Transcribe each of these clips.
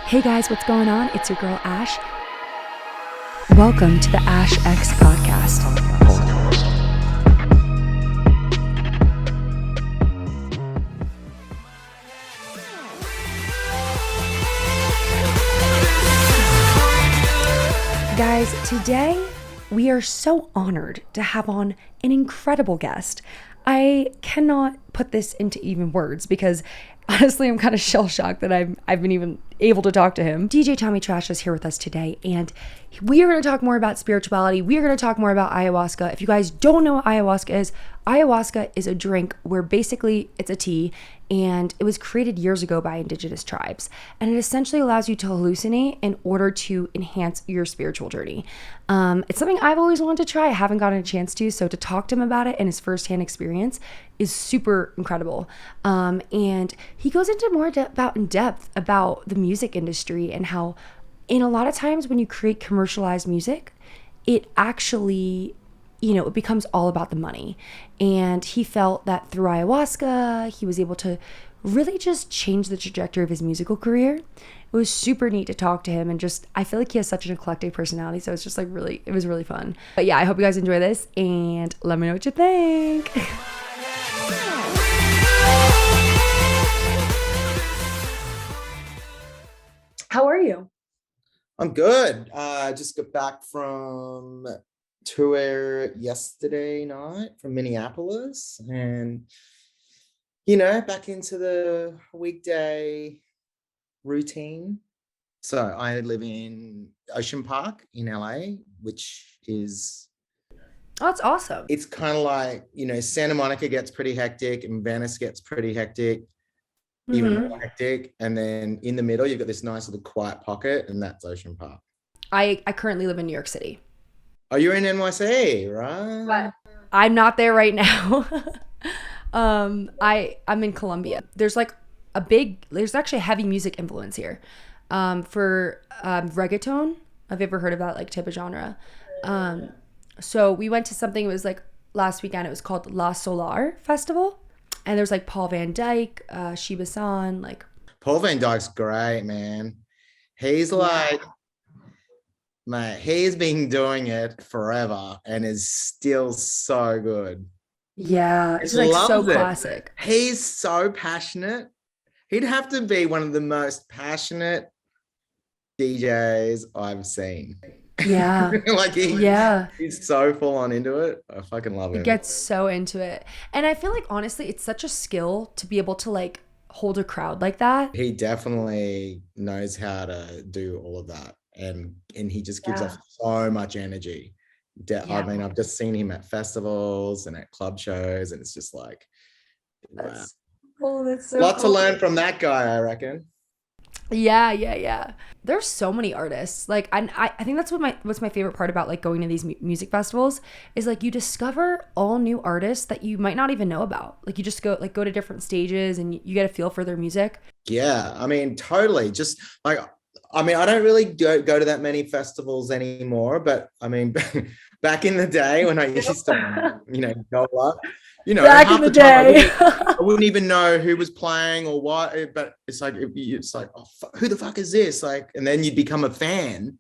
Hey guys, what's going on? It's your girl Ash. Welcome to the Ash X podcast. Guys, today we are so honored to have on an incredible guest. I cannot put this into even words because honestly, I'm kind of shell-shocked that I've been even able to talk to him. DJ Tommy Trash is here with us today, and we are going to talk more about spirituality. We are going to talk more about ayahuasca. If you guys don't know what ayahuasca is a drink where basically it's a tea, and it was created years ago by indigenous tribes. And it essentially allows you to hallucinate in order to enhance your spiritual journey. It's something I've always wanted to try. I haven't gotten a chance to. So to talk to him about it and his firsthand experience is super incredible. And he goes into more in depth about the music industry and how in a lot of times when you create commercialized music, it actually, it becomes all about the money. And he felt that through ayahuasca, he was able to really just change the trajectory of his musical career. It was super neat to talk to him, and just, I feel like he has such an eclectic personality. So it's just like it was really fun. But yeah, I hope you guys enjoy this and let me know what you think. How are you? I'm good. I just got back from tour yesterday night from Minneapolis, and back into the weekday routine. So I live in Ocean Park in LA, which is that's awesome. It's kind of like, Santa Monica gets pretty hectic and Venice gets pretty hectic, even more hectic, and then in the middle you've got this nice little quiet pocket, and that's Ocean Park. I currently live in New York City. Oh, you're in NYC, right? But I'm not there right now. I'm in Colombia. There's actually a heavy music influence here. For reggaeton. Have you ever heard of that type of genre? So we went to something, it was last weekend, it was called La Solar Festival. And there's Paul Van Dyke, Shiba San, Paul Van Dyke's great, man. He's he's been doing it forever and is still so good. Yeah, it's so classic. He's so passionate. He'd have to be one of the most passionate DJs I've seen. Yeah. He's so full on into it. I fucking love him. He gets so into it. And I feel like, honestly, it's such a skill to be able to hold a crowd like that. He definitely knows how to do all of that. And he just gives off so much energy. I mean, I've just seen him at festivals and at club shows, and it's just wow. That's so Lots to learn from that guy, I reckon. Yeah. There's so many artists. I think that's what's my favorite part about going to these music festivals is you discover all new artists that you might not even know about. You just go to different stages and you get a feel for their music. Yeah, I mean, totally. Just I don't really go to that many festivals anymore, but I mean, back in the day when I used to, go up, back in the day, I wouldn't even know who was playing or what, but it's oh, who the fuck is this? And then you'd become a fan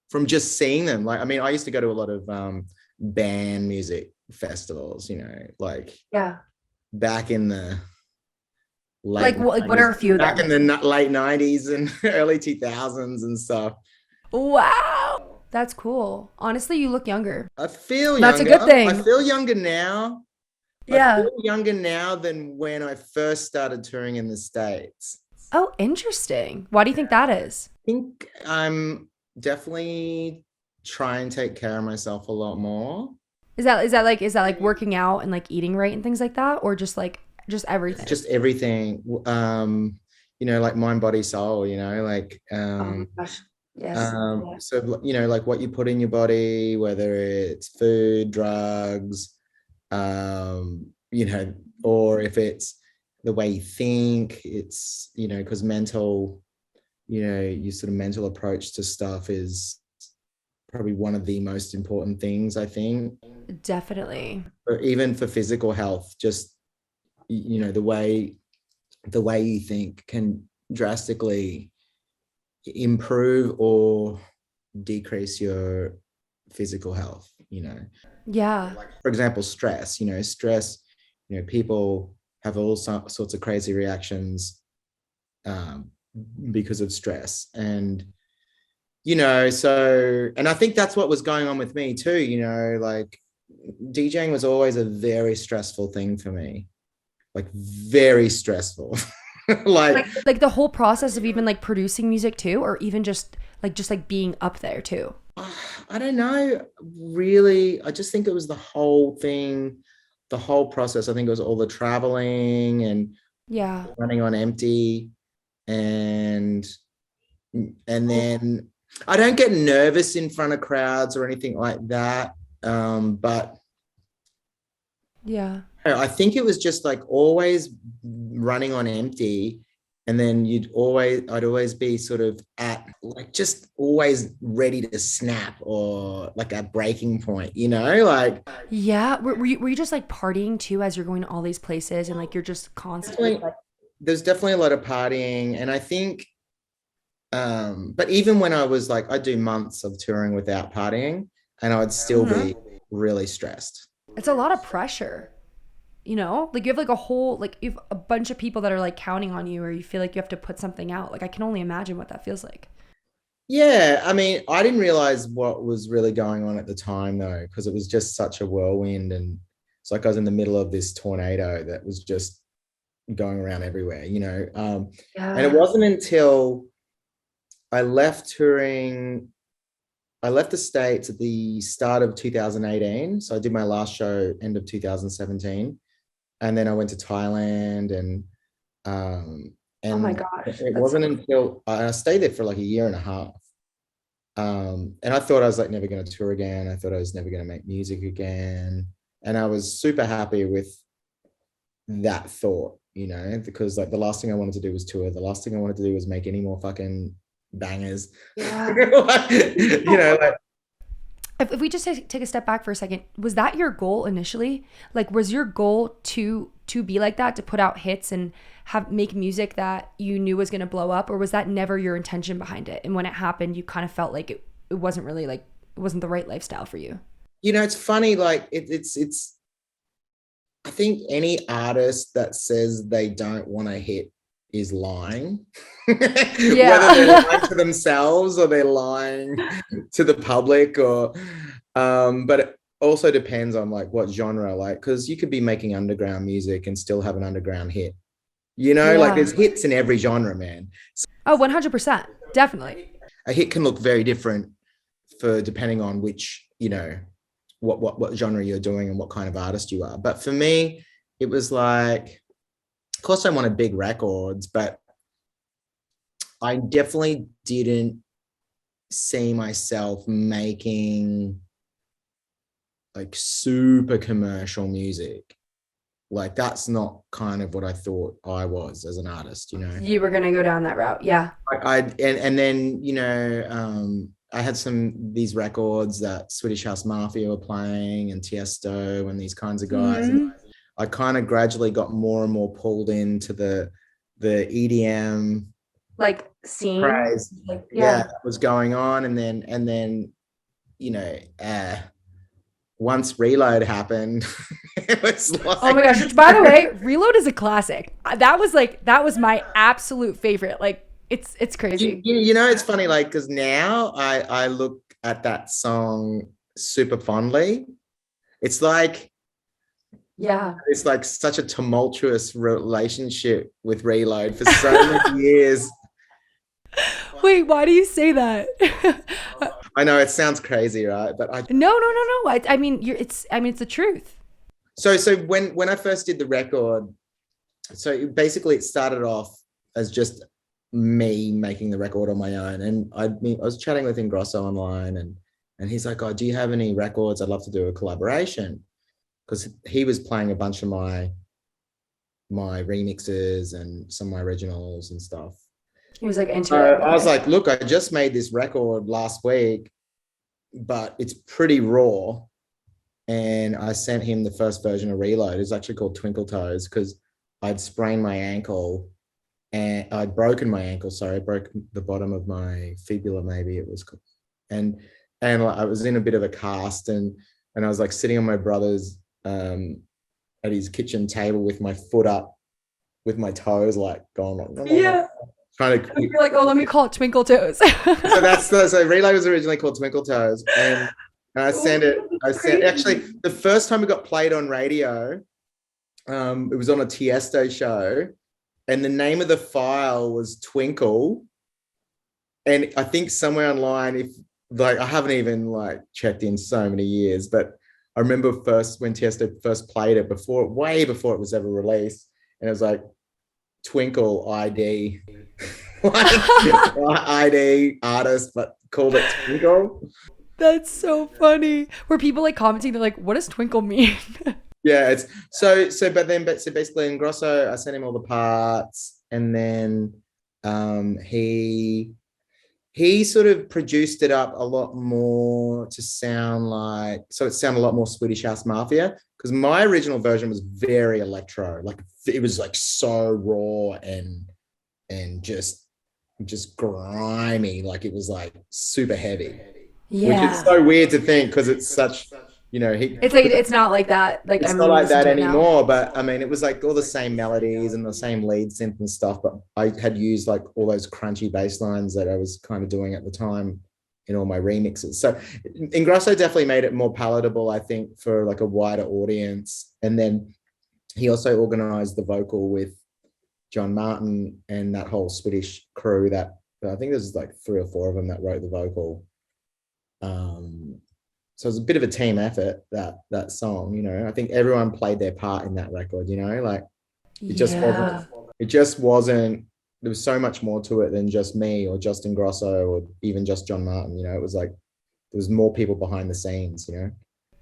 from just seeing them. I used to go to a lot of band music festivals, back in the late what are a few of them? Back in the late 90s and early 2000s and stuff. Wow, that's cool. Honestly, you look younger. I feel that's younger. A good thing. I feel younger now. Yeah. I feel younger now than when I first started touring in the States. Oh, interesting. Why do you think that is? I think I'm definitely trying to take care of myself a lot more. Is that working out and eating right and things like that, or just everything? Just everything. Mind, body, soul. Oh gosh. Yes. So what you put in your body, whether it's food, drugs, or if it's the way you think, it's because mental, your sort of mental approach to stuff is probably one of the most important things, I think. Definitely. Or even for physical health, just the way you think can drastically improve or decrease your physical health, you know. Yeah. Like, for example, stress, people have all sorts of crazy reactions um, because of stress. And, and I think that's what was going on with me too, like DJing was always a very stressful thing for me, like very stressful. Like the whole process of even like producing music too, or even just like being up there too. I don't know, really. I just think it was the whole thing, the whole process. I think it was all the traveling and Yeah. running on empty, and then I don't get nervous in front of crowds or anything like that. But Yeah. I think it was just like always running on empty. And then I'd always be sort of at like just always ready to snap or like a breaking point, like Yeah. Were you just like partying too as you're going to all these places and like you're just constantly definitely, there's definitely a lot of partying. And I think, but even when I was like, I do months of touring without partying and I would still be really stressed. it's a lot of pressure. Like you have like a whole like you have a bunch of people that are like counting on you, or you feel like you have to put something out. Like I can only imagine what that feels like. Yeah, I mean, I didn't realize what was really going on at the time though, because it was just such a whirlwind, and it's like I was in the middle of this tornado that was just going around everywhere, And it Yeah. wasn't until I left touring, I left the States at the start of 2018. So I did my last show end of 2017, and then I went to Thailand, um, Oh my and gosh. it That's wasn't until I stayed there for like a year and a half. And I thought I was like never going to tour again. I thought I was never going to make music again. And I was super happy with that thought, because like the last thing I wanted to do was tour. The last thing I wanted to do was make any more fucking bangers. yeah. Like, If we just take a step back for a second, was that your goal initially? Like, was your goal to be like that, to put out hits and make music that you knew was going to blow up, or was that never your intention behind it? And when it happened, you kind of felt like it wasn't really like it wasn't the right lifestyle for you. it's funny, like it's I think any artist that says they don't want to hit is lying. Whether they're Yeah. lying to themselves or they're lying to the public, or but it also depends on like what genre, like because you could be making underground music and still have an underground hit. Like Yeah. there's hits in every genre, man. Oh, 100%. Definitely. A hit can look very different for depending on which, what genre you're doing and what kind of artist you are. But for me, it was like, of course I wanted big records, but I definitely didn't see myself making like super commercial music. Like that's not kind of what I thought I was as an artist, You were going to go down that route. Yeah. And then I had these records that Swedish House Mafia were playing and Tiesto and these kinds of guys. Mm-hmm. And I kind of gradually got more and more pulled into the EDM Like scene. craze. Like, Yeah, that was going on. And then once Reload happened, it was like, oh my gosh, which by the way, Reload is a classic. That was my absolute favorite. Like it's crazy. It's funny, like, because now I look at that song super fondly. It's like, Yeah. it's like such a tumultuous relationship with Reload for so many years. Wait, why do you say that? I know it sounds crazy, right? But No. I mean, it's the truth. so when I first did the record, so basically it started off as just me making the record on my own, and I was chatting with Ingrosso online, and he's like, "Oh, do you have any records? I'd love to do a collaboration," because he was playing a bunch of my remixes and some of my originals and stuff. He was like into So it. I was like, "Look, I just made this record last week, but it's pretty raw." And I sent him the first version of Reload. It's actually called Twinkle Toes because I'd sprained my ankle and I'd broken my ankle. Sorry, I broke the bottom of my fibula, maybe it was called. And I was in a bit of a cast, and I was like sitting on my brother's at his kitchen table with my foot up, with my toes like going on, Yeah. trying to. You're like, oh, let me call it Twinkle Toes. So Relay was originally called Twinkle Toes, and I sent it. Actually the first time it got played on radio. It was on a Tiesto show, and the name of the file was Twinkle. And I think somewhere online, if like I haven't even like checked in so many years, but I remember first when Tiesto first played it way before it was ever released, and it was like Twinkle ID, ID artist, but called it Twinkle. That's so funny. Were people like commenting? They're like, "What does Twinkle mean?" Yeah, it's so basically Ingrosso, I sent him all the parts, and then he sort of produced it up a lot more to sound like, so it sounded a lot more Swedish House Mafia, because my original version was very electro, like it was like so raw and just grimy, like it was like super heavy. Yeah. Which is so weird to think, because it's such, it's like it's not like that. Like it's not like that anymore. But I mean, it was like all the same melodies and the same lead synth and stuff. But I had used like all those crunchy bass lines that I was kind of doing at the time in all my remixes. So Ingrosso definitely made it more palatable, I think, for like a wider audience. And then he also organized the vocal with John Martin and that whole Swedish crew that I think there's like 3 or 4 of them that wrote the vocal. So it was a bit of a team effort, that song, I think everyone played their part in that record, like it just wasn't, there was so much more to it than just me or just Ingrosso or even just John Martin, it was like, there was more people behind the scenes,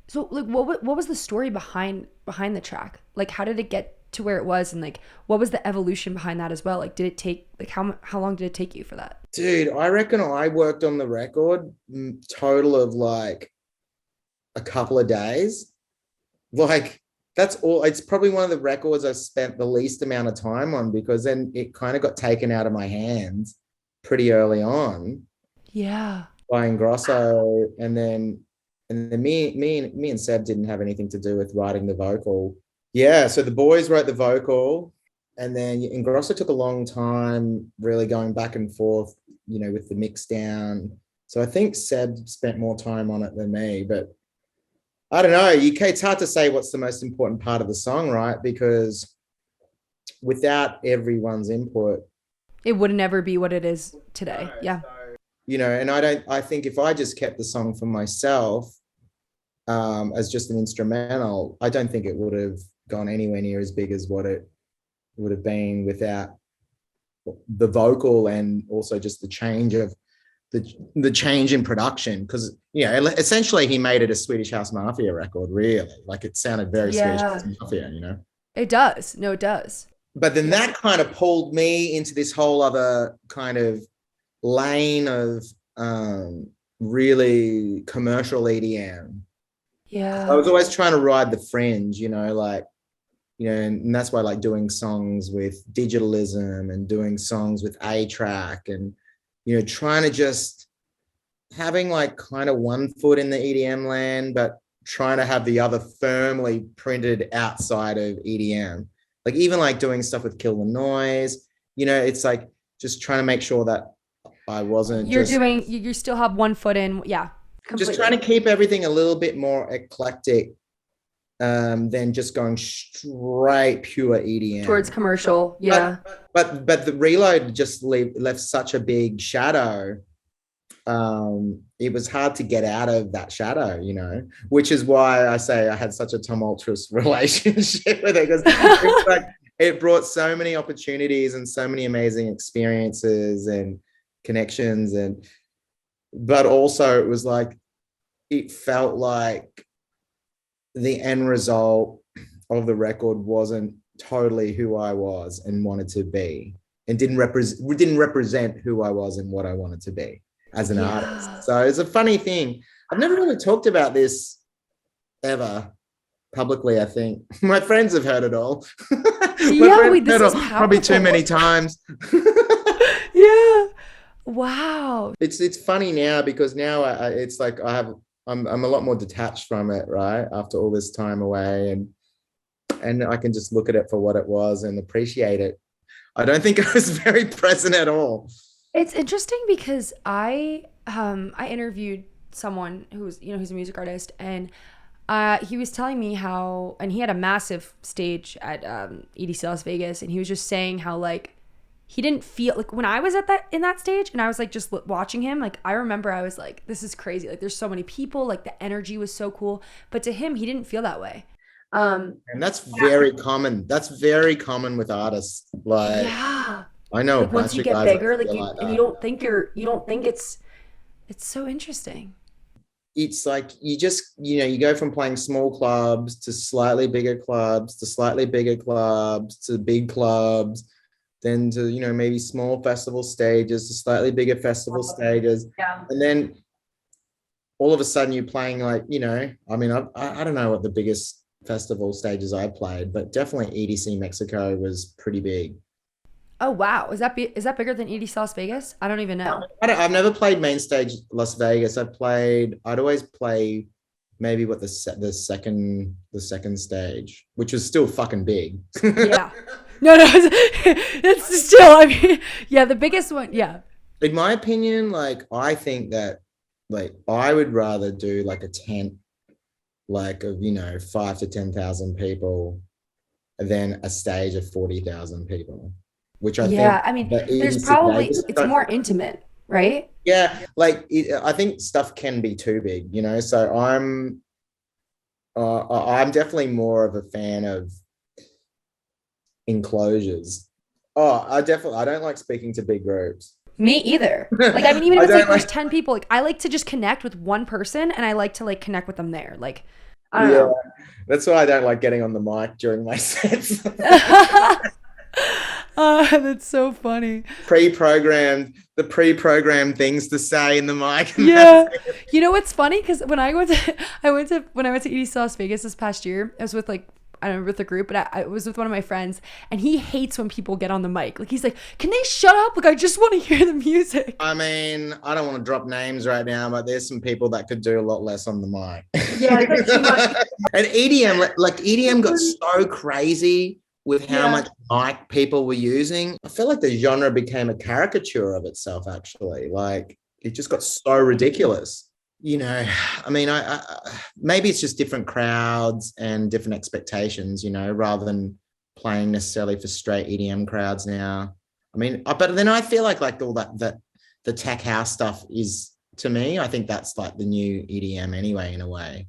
So like, what was the story behind the track? Like, how did it get to where it was? And like, what was the evolution behind that as well? Like, did it take, like, how long did it take you for that? Dude, I reckon I worked on the record total of like a couple of days. Like that's all. It's probably one of the records I spent the least amount of time on, because then it kind of got taken out of my hands pretty early on. Yeah. By Ingrosso, and then me and Seb didn't have anything to do with writing the vocal. Yeah, so the boys wrote the vocal, and then Ingrosso took a long time really going back and forth, with the mix down. So I think Seb spent more time on it than me, but I don't know. It's hard to say what's the most important part of the song, right? Because without everyone's input, it would never be what it is today. Yeah. And I think if I just kept the song for myself as just an instrumental, I don't think it would have gone anywhere near as big as what it would have been without the vocal, and also just the change of the change in production, because essentially he made it a Swedish House Mafia record, really. Like it sounded very Swedish House Mafia, It does. No, it does. But then that kind of pulled me into this whole other kind of lane of really commercial EDM. Yeah. I was always trying to ride the fringe, and that's why I like doing songs with digitalism and doing songs with A-Track, and trying to just having like kind of one foot in the EDM land, but trying to have the other firmly printed outside of EDM. Like even like doing stuff with Kill the Noise, it's like just trying to make sure that I wasn't you still have one foot in. Yeah. Completely. Just trying to keep everything a little bit more eclectic than just going straight pure EDM towards commercial. Yeah. But the Reload just left such a big shadow. It was hard to get out of that shadow, which is why I say I had such a tumultuous relationship with it, because it brought so many opportunities and so many amazing experiences and connections, but also it was like, it felt like the end result of the record wasn't totally who I was and wanted to be, and didn't represent who I was and what I wanted to be as an artist. So it's a funny thing. I've never really talked about this ever. publicly, I think. My friends have heard it all. My Yeah, friends wait, this heard is it probably too powerful. many times. Yeah. Wow. It's funny now because now it's like I'm a lot more detached from it, right? After all this time away, and I can just look at it for what it was and appreciate it. I don't think I was very present at all. It's interesting because I interviewed someone who's, you know, he's a music artist, and he was telling me how, and he had a massive stage at EDC Las Vegas, and he was just saying how like he didn't feel like when I was at that in that stage, and I was like just watching him, like I remember I was like, this is crazy, like there's so many people, like the energy was so cool, but to him he didn't feel that way. And that's very common. That's very common with artists. Like Yeah, I know a like once bunch you of get guys that bigger, like feel you like and you that. don't think you don't think it's so interesting. It's like you just, you go from playing small clubs to slightly bigger clubs to slightly bigger clubs to big clubs, then to, maybe small festival stages to slightly bigger festival stages. Yeah. And then all of a sudden you're playing like, I mean, I don't know what the biggest festival stages I played, but definitely EDC Mexico was pretty big. Oh wow, is that bigger than EDC Las Vegas? I don't even know. I've never played main stage Las Vegas. I'd always play maybe what the second stage, which was still fucking big. Yeah. No, no, it's still, I mean, yeah, the biggest one, yeah. In my opinion, like I think that like I would rather do like a tent like of 5 to 10,000 people than a stage of 40,000 people, which I think Yeah, I mean, the there's EDC probably, Vegas it's more intimate, right? yeah, like I think stuff can be too big. So I'm definitely more of a fan of enclosures. Oh, I don't like speaking to big groups. Me either. Like, I mean, even if I it's like don't there's like. 10 people, like I like to just connect with one person and I like to like connect with them there. Like, I don't Yeah, know. that's why I don't like getting on the mic during my sets. That's so funny. The pre-programmed things to say in the mic, and that's Yeah. You know what's funny? Because when I went to when I went to EDC Las Vegas this past year, I was with like I don't know with a group, but I was with one of my friends, and he hates when people get on the mic. Like he's like, "Can they shut up? Like I just want to hear the music." I mean, I don't want to drop names right now, but there's some people that could do a lot less on the mic. Yeah, it's like too much. And EDM, like EDM got so crazy with how Yeah. much mic people were using. I feel like the genre became a caricature of itself, actually. Like it just got so ridiculous. I mean, maybe it's just different crowds and different expectations, rather than playing necessarily for straight EDM crowds now. I mean, but then I feel like all that the tech house stuff is, to me, I think that's like the new EDM anyway, in a way.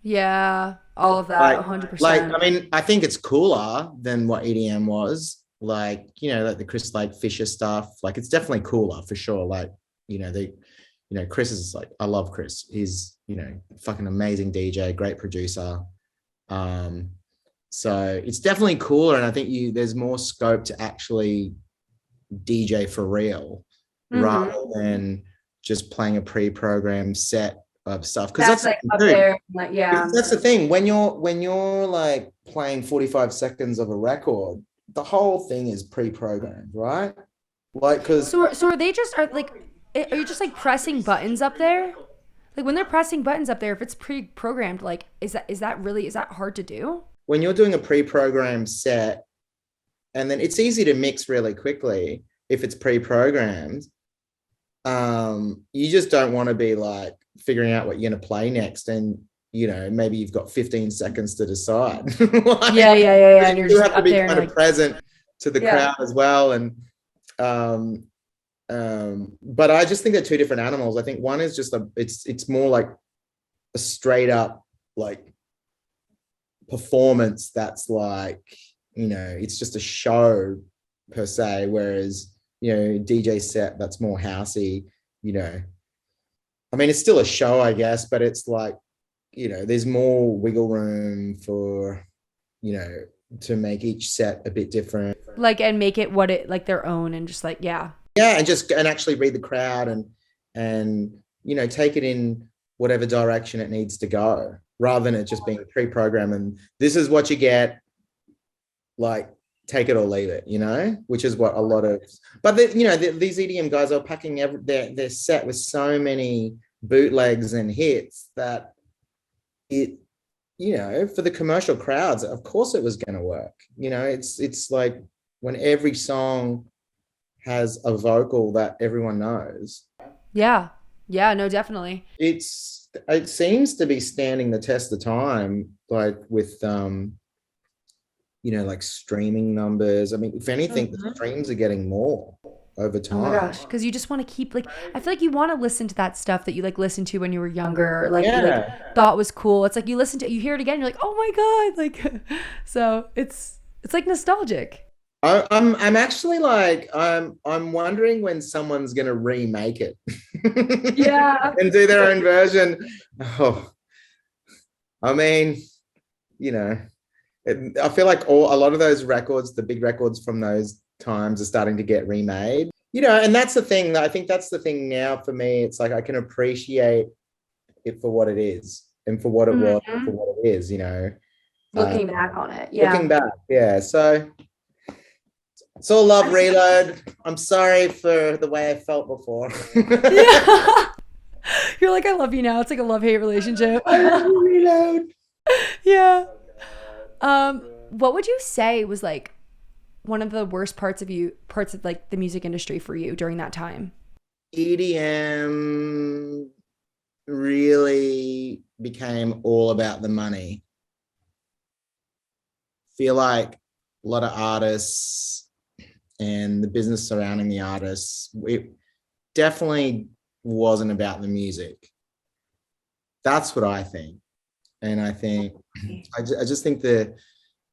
Yeah, all of that, Like, I 100%. mean, I think it's cooler than what EDM was. Like, like the Chris Lake Fisher stuff. Like, it's definitely cooler for sure. Like, Chris is like, I love Chris. He's, fucking amazing DJ, great producer. Um, so it's definitely cooler, and I think there's more scope to actually DJ for real Hmm. rather than just playing a pre-programmed set of stuff. Because That's that's like up dude, there. Like, yeah. because that's the thing. When you're like playing 45 seconds of a record, the whole thing is pre-programmed, right? Like, because So are they just are like are you just like pressing buttons up there? Like when they're pressing buttons up there, if it's pre-programmed, like is that hard to do? when you're doing a pre-programmed set, and then it's easy to mix really quickly if it's pre-programmed. You just don't want to be like figuring out what you're going to play next, and maybe you've got 15 seconds to decide. Yeah, Like, yeah, yeah, yeah. And you you're do just like have to up be there and kind of like, present to the yeah. crowd as well. And but I just think they're two different animals. I think one is just it's more like a straight up like performance that's like, it's just a show per se, whereas DJ set that's more housey. you know I mean, it's still a show, I guess, but it's like, there's more wiggle room for, you know to make each set a bit different. Like and make it what it like their own and just like yeah. Yeah, and actually read the crowd, and take it in whatever direction it needs to go. rather than it just being pre-programmed and this is what you get, like take it or leave it, which is what a lot of, but these EDM guys are packing their set with so many bootlegs and hits that it, for the commercial crowds, of course it was going to work. It's like when every song has a vocal that everyone knows. Yeah. Yeah, no, definitely. It seems to be standing the test of time, like with like streaming numbers. I mean, if anything, the streams are getting more over Oh my time. gosh, because you just want to keep like I feel like you want to listen to that stuff that you like listened to when you were younger, or like you like Yeah. thought was cool. It's like you listen to you hear it again, you're like, oh my God, like so it's like nostalgic. I'm actually like I'm wondering when someone's gonna remake it Yeah. and do their own version. Oh, I mean, you know, I feel like a lot of those records, the big records from those times, are starting to get remade. And that's the thing. I think that's the thing now for me. It's like I can appreciate it for what it is and for what it was, for what it is. Looking back on it. Looking Yeah. back, yeah. So it's all love, reload. I'm sorry for the way I felt before. Yeah. You're like, I love you now. It's like a love-hate relationship. I love you, reload. Yeah. What would you say was like one of the worst parts of like the music industry for you during that time? EDM really became all about the money. Feel like a lot of artists and the business surrounding the artists, it definitely wasn't about the music. That's what I think. And I think, I just think there's,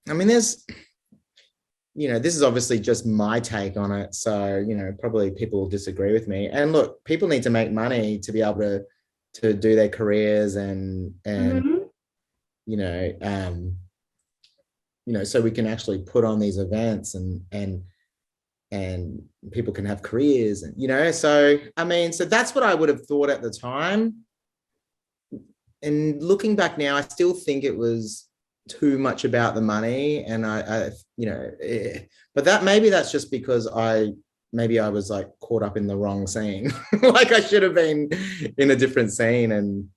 this is obviously just my take on it. So, probably people will disagree with me. And look, people need to make money to be able to do their careers and you know, so we can actually put on these events and people can have careers and, so, I mean, so that's what I would have thought at the time. And looking back now, I still think it was too much about the money. And but that's just because maybe I was like caught up in the wrong scene. Like I should have been in a different scene. And,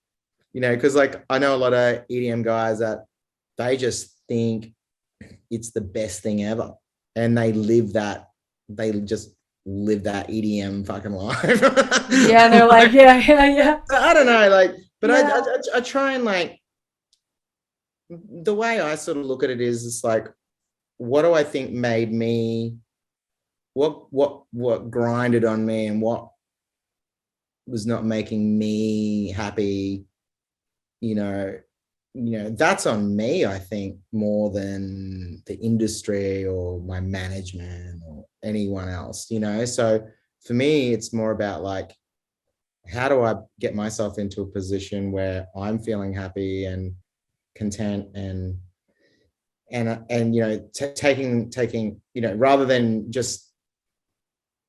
because like I know a lot of EDM guys that they just think it's the best thing ever. And they just live that EDM fucking life. Yeah, they're like, yeah. I don't know, like, but Yeah. I try and like, the way I sort of look at it is it's like, what do I think made me, what grinded on me and what was not making me happy, that's on me, I think, more than the industry or my management or anyone else, So for me, it's more about like, how do I get myself into a position where I'm feeling happy and content and taking, rather than just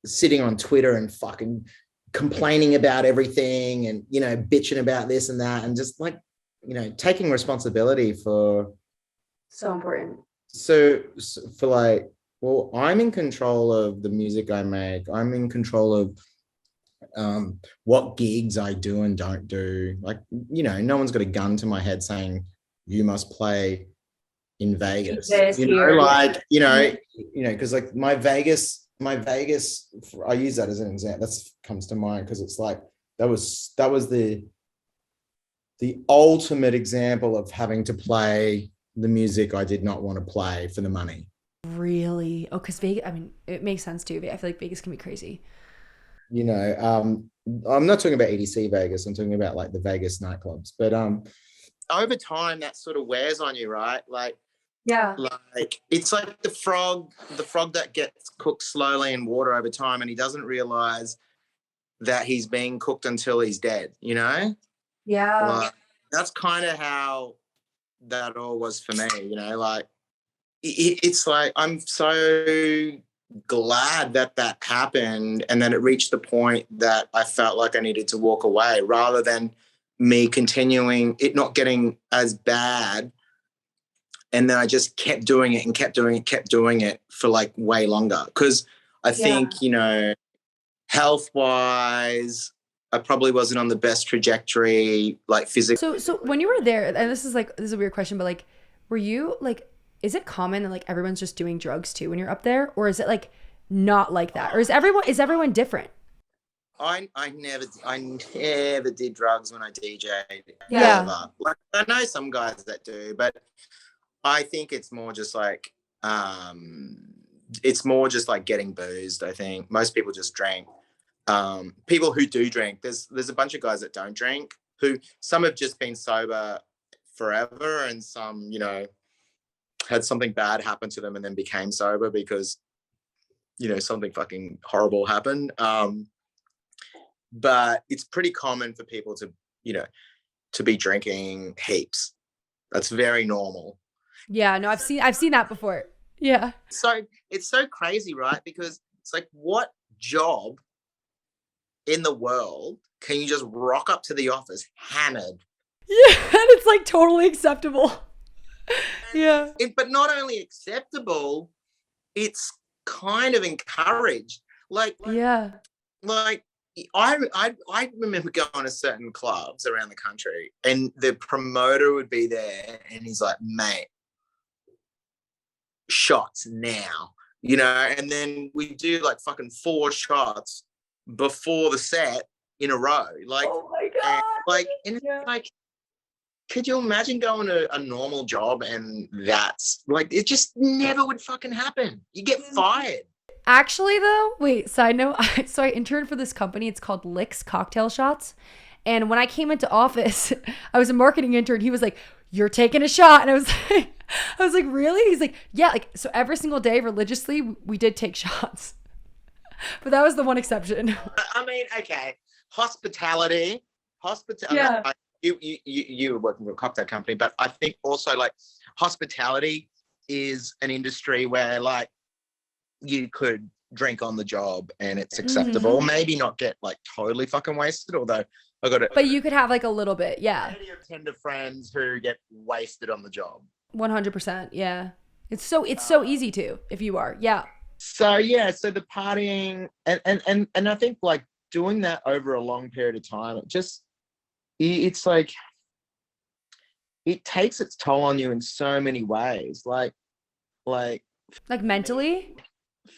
sitting on Twitter and fucking complaining about everything and, bitching about this and that and just like, taking responsibility for. So important. So for like, well, I'm in control of the music I make. I'm in control of what gigs I do and don't do. Like, no one's got a gun to my head saying you must play in Vegas. Because like my Vegas, I use that as an example. That comes to mind because it's like that was the ultimate example of having to play the music I did not want to play for the money. Really? Oh, because Vegas, I mean, it makes sense too. I feel like Vegas can be crazy. I'm not talking about EDC Vegas. I'm talking about like the Vegas nightclubs. But over time, that sort of wears on you, right? Like, Yeah. like it's like the frog that gets cooked slowly in water over time, and he doesn't realize that he's being cooked until he's dead. Yeah. Like, that's kind of how that all was for me. Like it's like I'm so glad that happened and then it reached the point that I felt like I needed to walk away rather than me continuing it not getting as bad, and then I just kept doing it and kept doing it for like way longer, because I think, you know, health wise I probably wasn't on the best trajectory, like physically. So when you were there, and this is a weird question, but like, were you like, is it common that like everyone's just doing drugs too when you're up there, or is it like not like that, or is everyone different? I never did drugs when I DJ'd, Yeah. ever. Like, I know some guys that do, but I think it's more just like getting boozed. I think most people just drink. People who do drink, there's a bunch of guys that don't drink, who some have just been sober forever, and some, you know, had something bad happen to them and then became sober because, you know, something fucking horrible happened. But it's pretty common for people to, you know, to be drinking heaps. That's very normal. Yeah, no, I've seen that before. Yeah. So it's so crazy, right? Because it's like, what job in the world can you just rock up to the office hammered? Yeah, and it's like totally acceptable. Yeah. But not only acceptable, it's kind of encouraged. Yeah. Like I remember going to certain clubs around the country, and the promoter would be there, and he's like, "Mate, shots now," you know, and then we do like fucking 4 shots before the set in a row, like, Oh my and god. like, and Yeah. like, could you imagine going to a normal job and that's like, it just never would fucking happen. You get fired. Actually, though, wait, side note. So I interned for this company. It's called Licks Cocktail Shots. And when I came into office, I was a marketing intern. He was like, "You're taking a shot." And I was like, "Really?" He's like, "Yeah." Like, so every single day religiously, we did take shots. But that was the one exception. I mean, okay, hospitality, Yeah. You were working for a cocktail company, but I think also like hospitality is an industry where like you could drink on the job and it's acceptable. Mhm. Maybe not get like totally fucking wasted, although I got But you could have like a little bit. Yeah. plenty of tender friends who get wasted on the job. 100%. Yeah. It's so easy to, if you are. Yeah. So yeah, so the partying and I think like doing that over a long period of time, it's like it takes its toll on you in so many ways. Like Like mentally.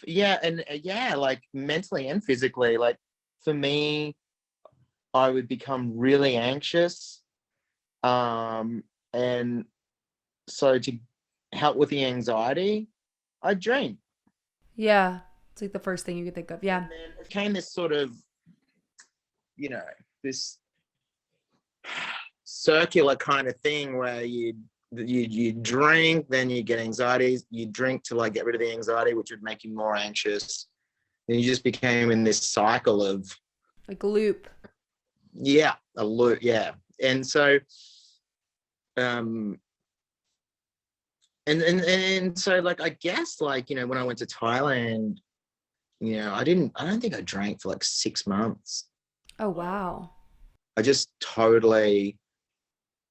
yeah, and yeah, like mentally and physically. Like for me, I would become really anxious, and so to help with the anxiety, I drink. Yeah. It's like the first thing you could think of. Yeah. And then it became this sort of, you know, this circular kind of thing where you drink, then you get anxiety. You drink to like get rid of the anxiety, which would make you more anxious. And you just became in this cycle of, Like loop. yeah, a loop, yeah. And so, um, and so like I guess like, you know, when I went to Thailand, you know, I don't think I drank for like 6 months. Oh, wow. I just totally,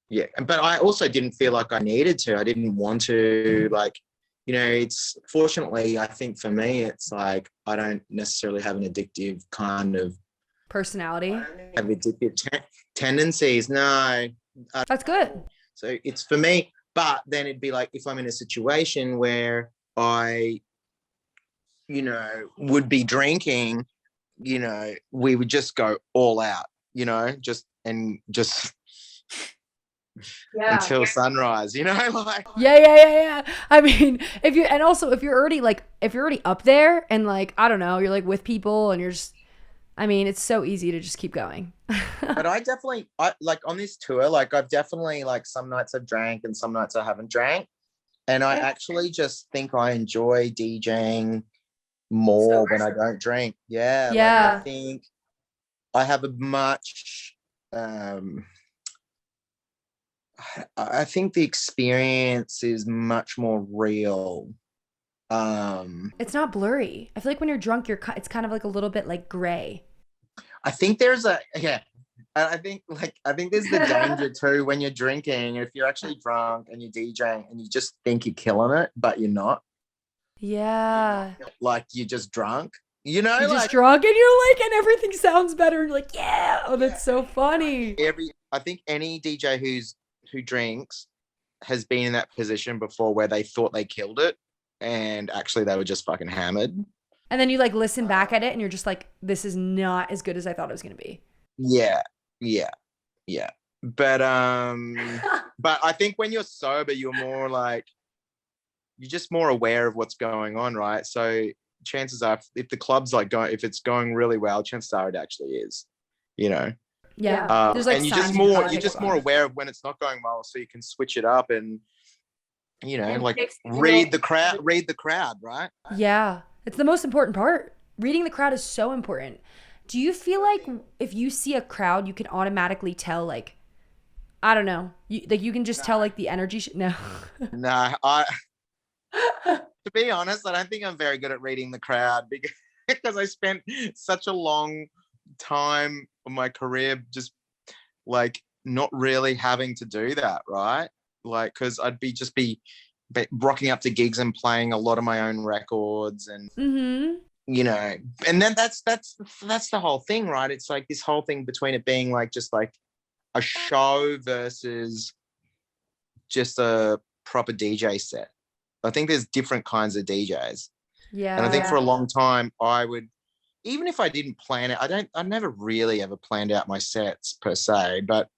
yeah. But I also didn't feel like I needed to. I didn't want to, like, you know, it's fortunately, I think for me, it's like I don't necessarily have an addictive kind of, Personality. have addictive tendencies. No. That's good. So it's for me, but then it'd be like if I'm in a situation where I, you know, would be drinking, you know, we would just go all out, you know, just Yeah. until sunrise, you know, like. Yeah. I mean, if you're already like, if you're already up there and like, I don't know, you're like with people and you're just, I mean, it's so easy to just keep going. But I like on this tour, like I've definitely like some nights I've drank and some nights I haven't drank. And I actually just think I enjoy DJing more when I don't drink. Yeah. Like I Yeah. think I have a much, I think the experience is much more real. It's not blurry. I feel like when you're drunk, it's kind of like a little bit like gray. I think there's a, yeah, And I think there's the danger too when you're drinking. If you're actually drunk and you're DJing and you just think you're killing it, but you're not. Yeah. Like you're just drunk. You know, You're like just drunk and you're like, and everything sounds better. And you're like, yeah. Oh, that's so funny. I think any DJ who drinks has been in that position before where they thought they killed it and actually they were just fucking hammered. And then you like listen back at it and you're just like, this is not as good as I thought it was going to be. Yeah. But I think when you're sober, you're more like, you're just more aware of what's going on, right? So chances are, if the club's like if it's going really well, chances are it actually is, you know. Yeah. There's like and you're just more aware of when it's not going well, so you can switch it up and, you know, and like read the crowd, right? Yeah, it's the most important part. Reading the crowd is so important. Do you feel like if you see a crowd, you can automatically tell, like, I don't know, you can just tell like the energy? No. No, to be honest, I don't think I'm very good at reading the crowd because I spent such a long time of my career just like not really having to do that, right? Like, because I'd be rocking up to gigs and playing a lot of my own records and you know, and then that's the whole thing, right? It's like this whole thing between it being like just like a show versus just a proper DJ set. I think there's different kinds of DJs. Yeah. And I think for a long time I would, even if I didn't plan it, I never really ever planned out my sets per se, but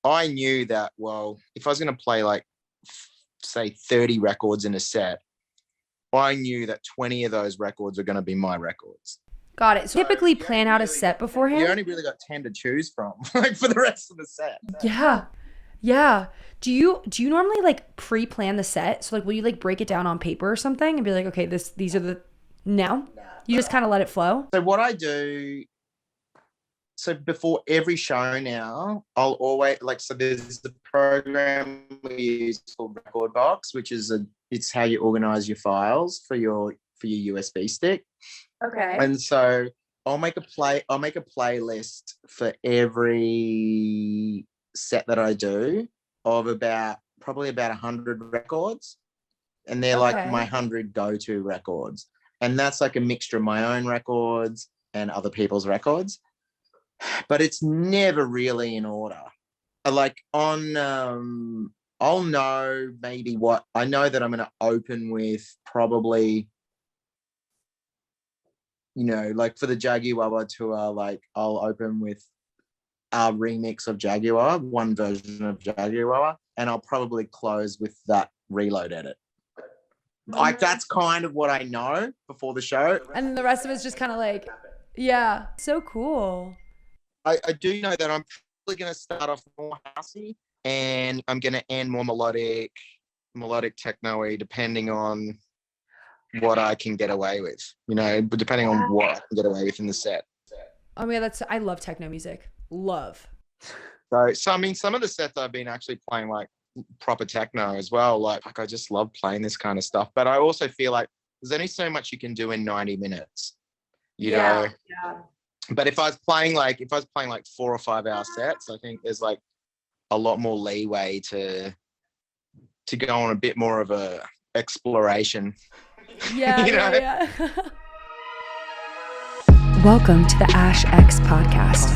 I knew that, well, if I was going to play like, say 30 records in a set, I knew that 20 of those records are going to be my records. Got it. So typically plan out a set beforehand? You only really got 10 to choose from, like, for the rest of the set. Yeah. Do you normally like pre-plan the set? So like, will you like break it down on paper or something and be like, okay, these are the, no? You just kind of let it flow? So what I do, so before every show now, I'll always so there's the program we use called Record Box, which is it's how you organize your files for your USB stick. Okay. And so I'll make a playlist for every set that I do of probably about 100 records, and they're like my 100 go-to records, and that's like a mixture of my own records and other people's records, but it's never really in order. Like on I'll know maybe what I know that I'm going to open with, probably, you know, like for the Jaguar tour, like I'll open with our remix of Jaguar, one version of Jaguar, and I'll probably close with that reload edit. Like that's kind of what I know before the show. And then the rest of it's just kind of like, yeah, so cool. I do know that I'm probably going to start off more housey and I'm going to end more melodic techno-y, depending on what I can get away with, you know, but depending on what I can get away with in the set. Oh man, I love techno music. Love. So I mean, some of the sets I've been actually playing like proper techno as well. Like I just love playing this kind of stuff. But I also feel like there's only so much you can do in 90 minutes. You know? Yeah. But if I was playing like 4 or 5 hour sets, I think there's like a lot more leeway to go on a bit more of a exploration. Yeah, you know? yeah. Welcome to the Ash X podcast.